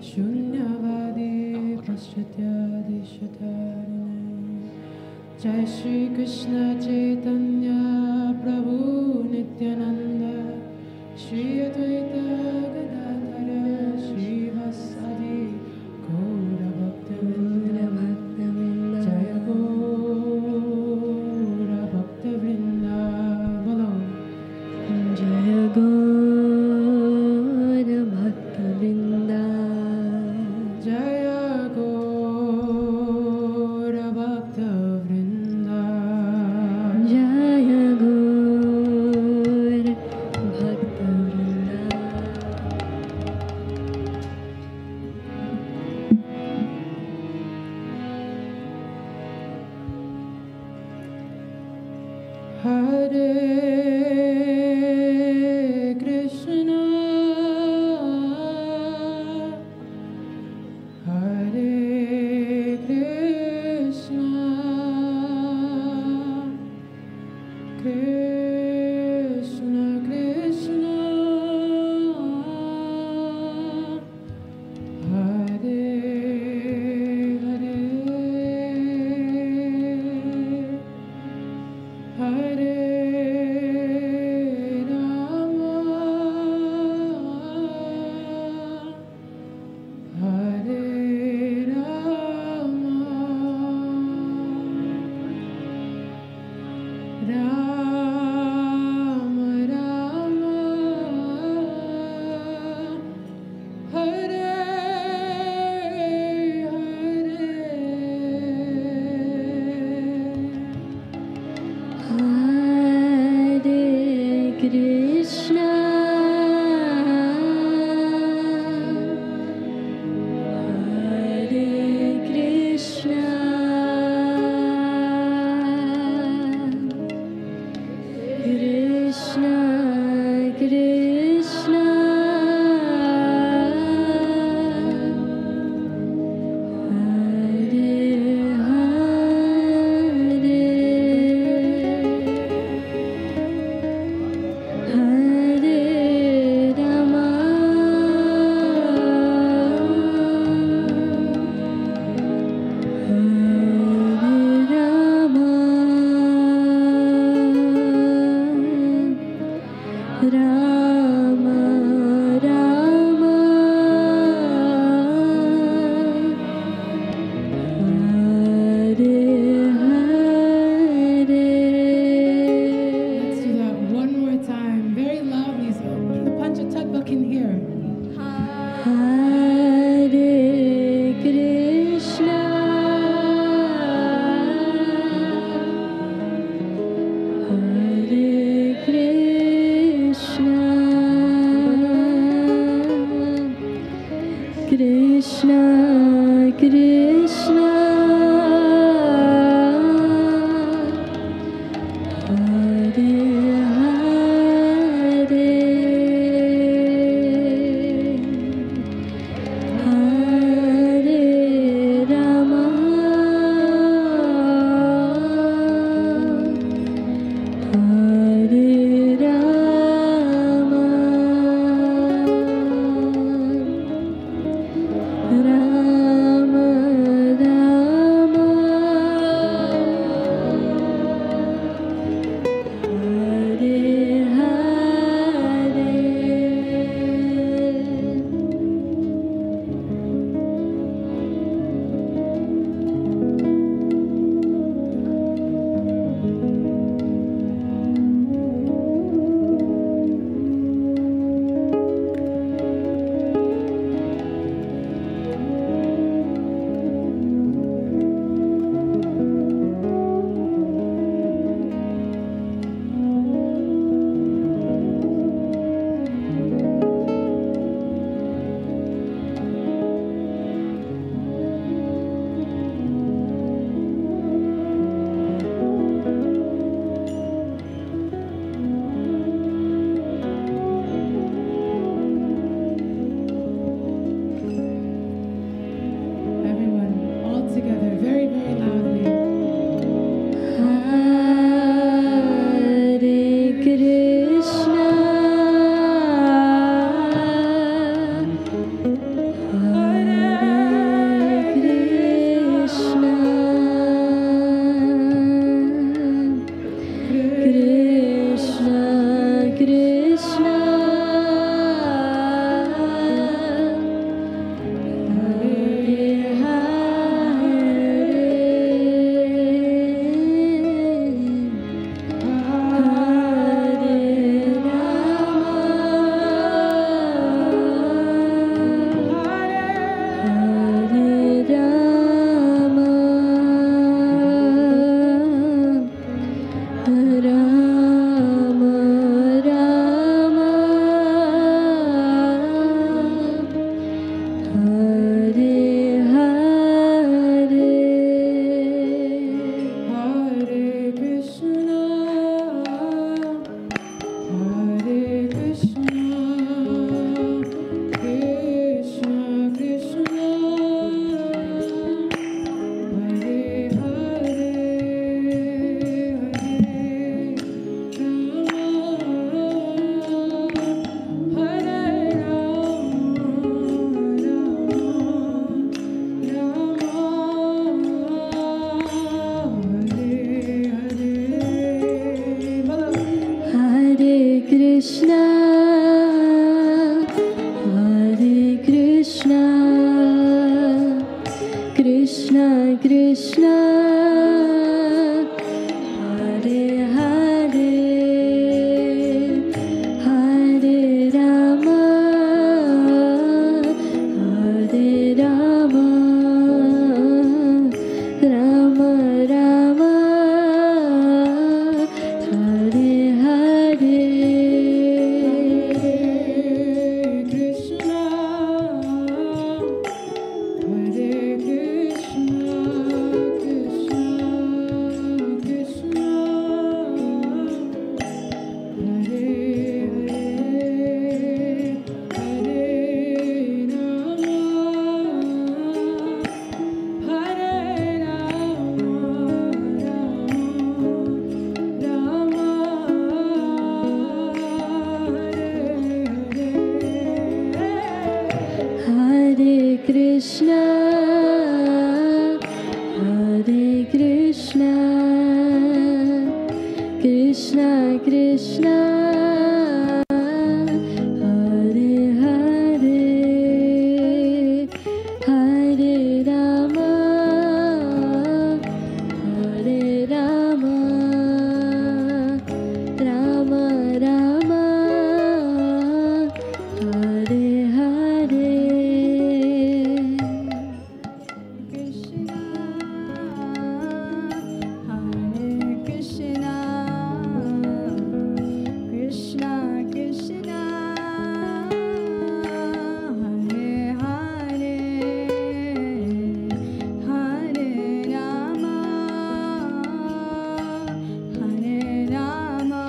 शून्यवादी पश्चात्यादिशतारिणे जय श्री कृष्ण चैतन्य प्रभु नित्यानंद श्री अद्वैत गदाधर श्रीवासादि गौर भक्तवृंद जय गौर भक्तवृंद बोलो जय गौर भक्तवृंद जय गौर भक्तवृंद जय गौर भक्तवृंद हरे कृष्ण हरे कृष्ण कृष्ण कृष्ण हरे हरे हरे राम हरे राम राम राम हरे हरे कृष्ण हरे Krishna Krishna Krishna Hare Hare Ram Ram Ram Hare Hare Let's do that one more time, very loudly, so the Panchatattva can hear. Hare Krishna Hare Krishna Krishna Krishna Hare Hare Hare Ram Hare Ram Ram Ram Krishna, Krishna Krishna, Hare Hare, Hare Rama, Hare Rama, Rama Rama, Hare Hare. Krishna, Hare Krishna, Krishna Krishna, Hare Hare, Hare Rama, Hare Rama,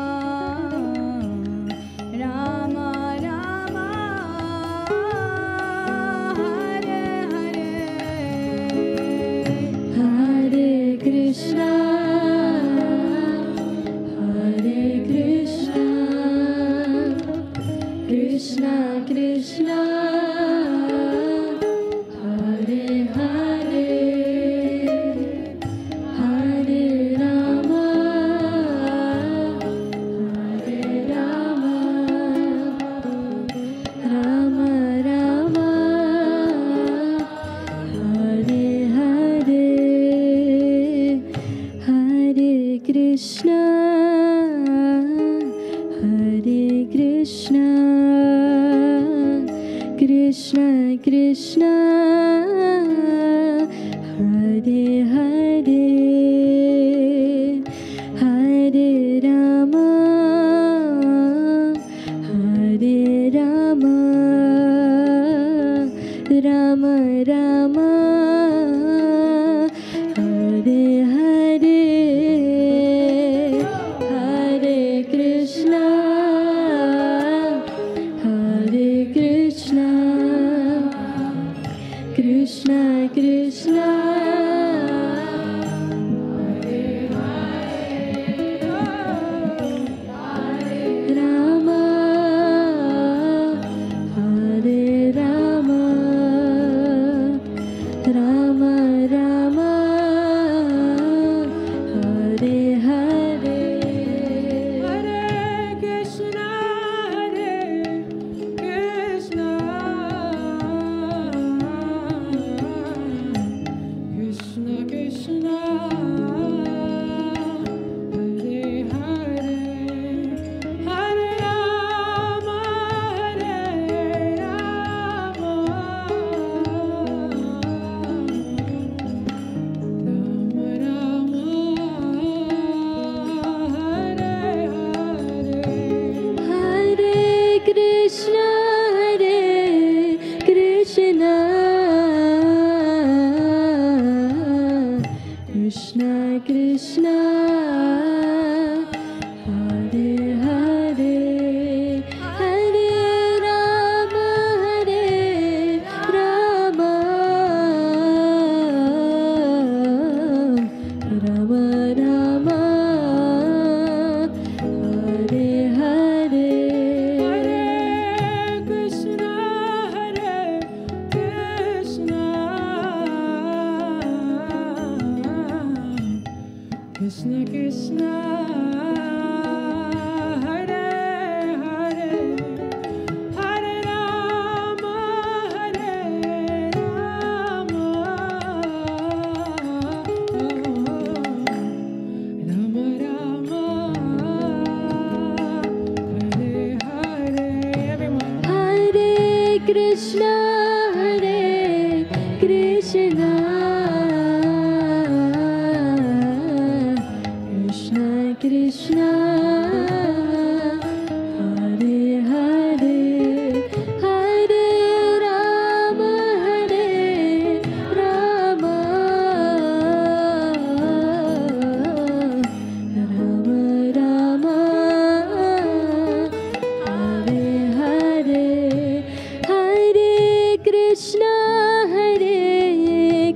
Rama Rama, Hare Hare. Hare Krishna, Hare Krishna, Krishna Krishna, Hare Hare, Hare Rama, Hare Rama, Rama Rama, Hare Hare, Hare Krishna, Hare Krishna, Krishna Krishna, Hare Hare, Rama, Hare Rama, Rama Rama, Hare Hare, Hare Krishna, Hare Krishna, Krishna Krishna, Hare Hare, Hare Rama, Hare Rama, Rama Rama, Hare Hare. Hare Krishna, Hare Krishna, Krishna Krishna, Hare Hare, Hare Rama, Hare Rama, Rama Rama, Hare Hare, Hare Krishna, Hare Krishna, Krishna Krishna, Hare Hare, Hare Rama, Hare Rama, Rama Rama, Hare Hare. Everyone. Hare Krishna, Hare Krishna, Krishna Krishna, Hare Hare, Hare Rama, Hare Rama, Rama Rama, Hare Hare, Hare Krishna, Hare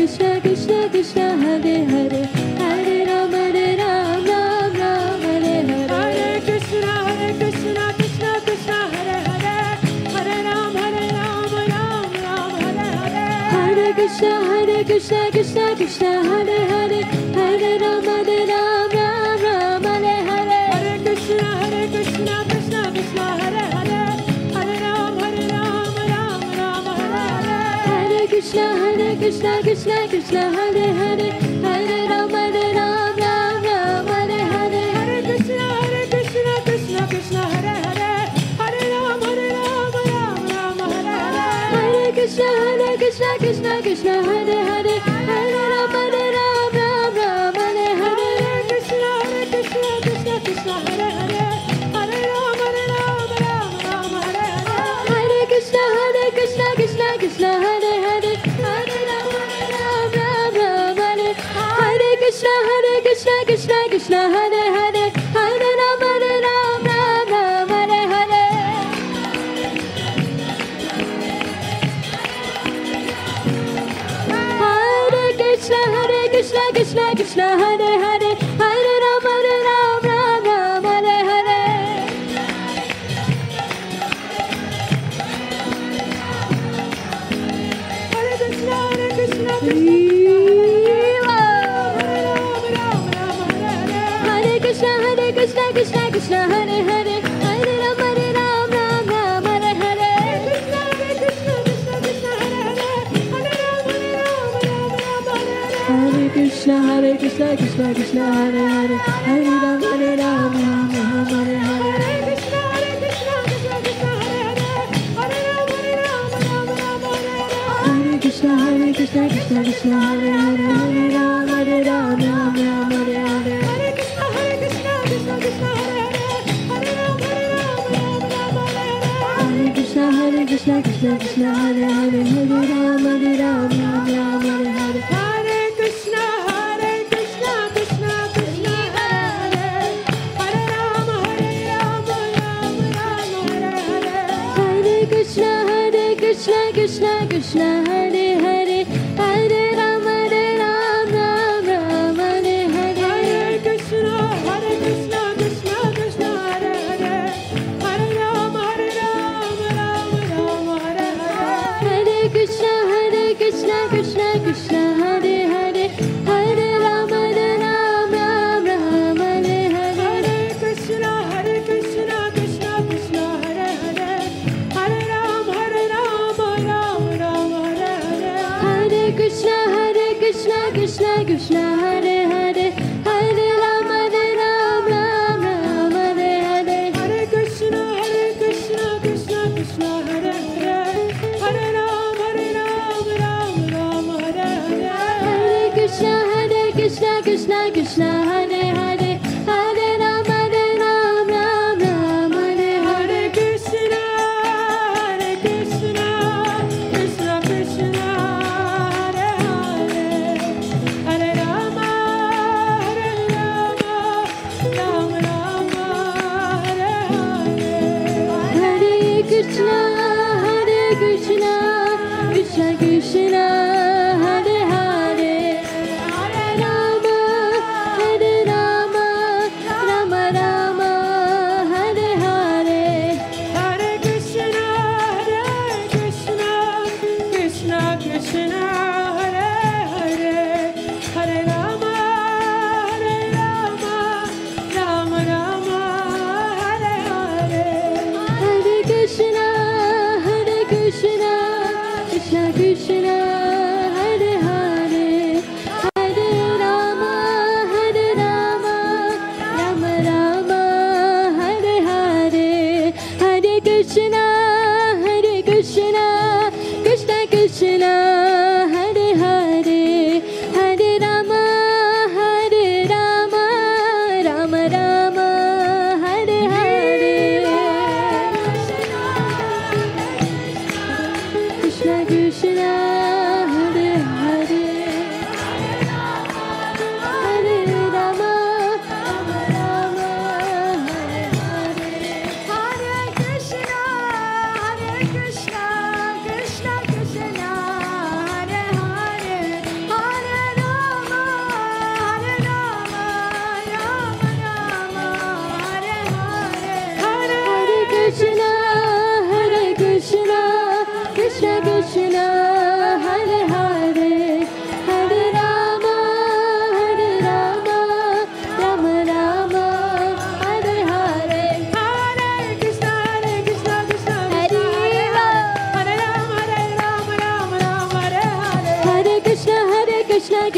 Krishna Krishna Krishna Hare Hare Hare Ram Ram Ram Hare Hare Hare Krishna Krishna Krishna Hare Hare Hare Ram Ram Ram Hare Hare Hare Krishna Krishna Krishna Hare Hare Hare Ram Ram Ram Hare Hare Hare Krishna Krishna Krishna Hare Hare Hare Ram Ram Hare Hare Hare Krishna Krishna Krishna Hare Hare Hare Ram Ram Hare Hare Hare Krishna Krishna Krishna Hare Hare Hare Ram Ram Hare Hare Hare Krishna Krishna Krishna Hare Hare Hare Ram Ram Hare Hare Hare Krishna Krishna Hare Hare Hare Ram Ram Hare Hare Hare Krishna Krishna Krishna Hare Hare Hare Ram Ram Hare Hare Krishna Krishna Krishna Hare Hare Hare Ram Ram Hare Hare Hare Krishna Krishna Hare Hare Hare Ram Ram Hare Hare Hare Krishna Hare Krishna Krishna Hare Hare Hare Ram Ram Hare Hare Hare Krishna Krishna Hare Hare Hare Ram Ram Hare Hare Hare Krishna Krishna Hare Hare Hare Ram Ram Hare Hare Hare Krishna Krishna Hare Hare Hare Ram Hare Hare Hare Krishna Krishna Krishna Hare Hare Hare Ram Hare Hare Hare Krishna Krishna Krishna Hare Hare Hare Ram Ram Hare Hare Hare Krishna Krishna Krishna Hare Hare Hare Ram Hare Hare Krishna Krishna Krishna Hare Hare Hare Ram Ram Hare Hare Hare Krishna Krishna Krishna Hare Hare Hare Ram Hare Hare Krishna Krishna Krishna Hare Hare Hare Ram Ram Hare Hare Hare Krishna Krishna Krishna Hare Hare Hare Ram Hare Hare Hare Krishna Krishna Krishna Hare Hare Hare Ram Ram Hare Hare Hare Krishna Krishna Krishna Hare Hare Hare Rama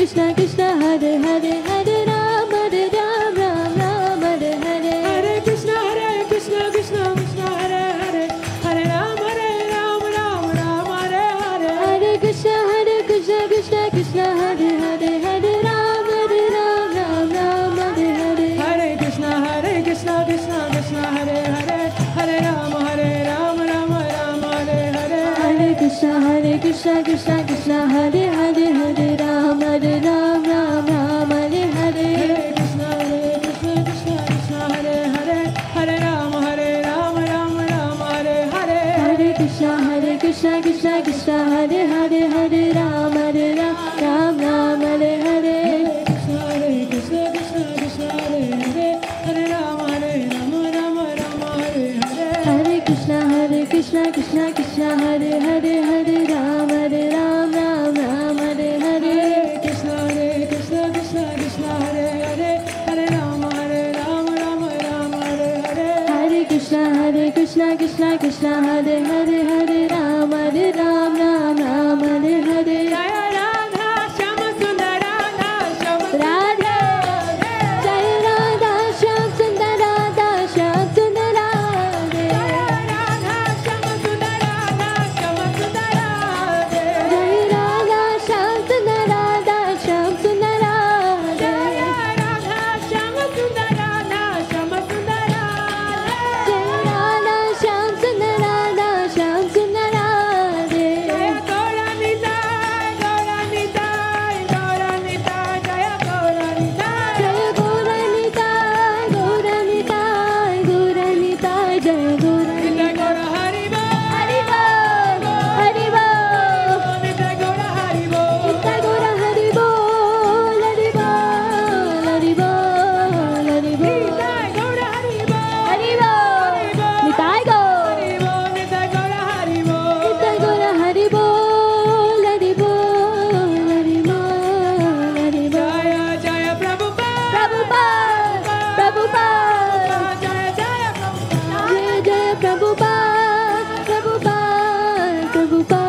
Krishna Krishna Hare Hare Hare Ram Ram Ram Hare Hare Hare Krishna Krishna Krishna Hare Hare Hare Ram Ram Hare Hare Hare Krishna Krishna Krishna Hare Hare Hare Ram Ram Hare Hare Hare Krishna Krishna Krishna Hare Hare Hare Ram Hare Hare Hare Krishna Krishna Krishna Hare Hare Hare Ram Ram Hare Hare Hare Krishna Krishna Krishna Hare Hare Hare Ram Hare Hare Hare Krishna Krishna Krishna Hare Hare Hare Ram Ram Hare Hare Hare Krishna Krishna Hare Hare Hare Ram Hare Hare Hare Krishna Krishna Krishna Hare Hare Hare Ram Ram Hare Hare Krishna Krishna Krishna Hare Hare Hare Ram Hare Hare Hare Krishna Krishna Krishna Hare Hare Hare Ram Ram Hare Hare Jaya Radha Shyama Sundar Radha Shyama Radhe Jai Radha Shyam Sundar Radha Shyam Sundar Radhe Jaya Radha Shyama Sundar Radha Shyama Sundar Radhe Jai Radha Shyam Sundar Radha Shyam Sundar Radhe Jaya Radha Shyama Sundar Radha Shyama Sundar Radhe Jai Radha Shyam Sundar Radha Shyam Sundar Radhe Jaya Gaura Nitai Gaura Nitai Gaura Nitai Jaya Gaura Nitai Jai Gaura Nitai Gaura Nitai Gaura Nitai Jai Gaura Nitai Nitai Gaura Hari Bol Hari Bol Hari Bol Nitai Gaura Hari Bol Nitai Gaura Hari Bol Hari Bol Hari Bol Hari Bol Nitai Gaura Hari Bol Hari Bol Nitai Gaur Hari Bol Nitai Gaura Hari Bol Nitai Gaura Hari Bol Hari Bol Hari Bol Hari Bol Jaya Jaya Prabhupada Prabhupada Prabhupada Jaya Jaya Prabhupada Jai Jai Prabhupada Prabhupada Prabhupada